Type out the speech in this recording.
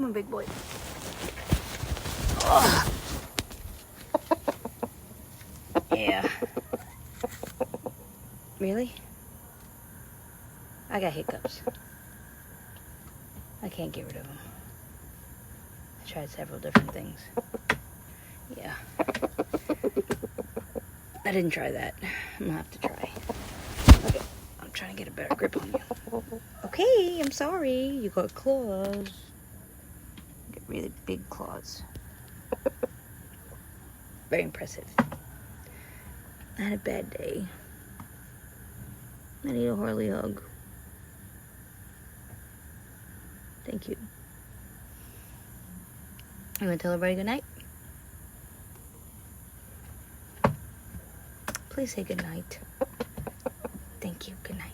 Come on, big boy. Oh. Yeah. Really? I got hiccups. I can't get rid of them. I tried several different things. Yeah. I didn't try that. I'm gonna have to try. Okay. I'm trying to get a better grip on you. Okay, I'm sorry. You got claws. You got really big claws. Very impressive. I had a bad day. I need a Harley hug. Thank you. You want to tell everybody good night? Please say good night. Thank you. Good night.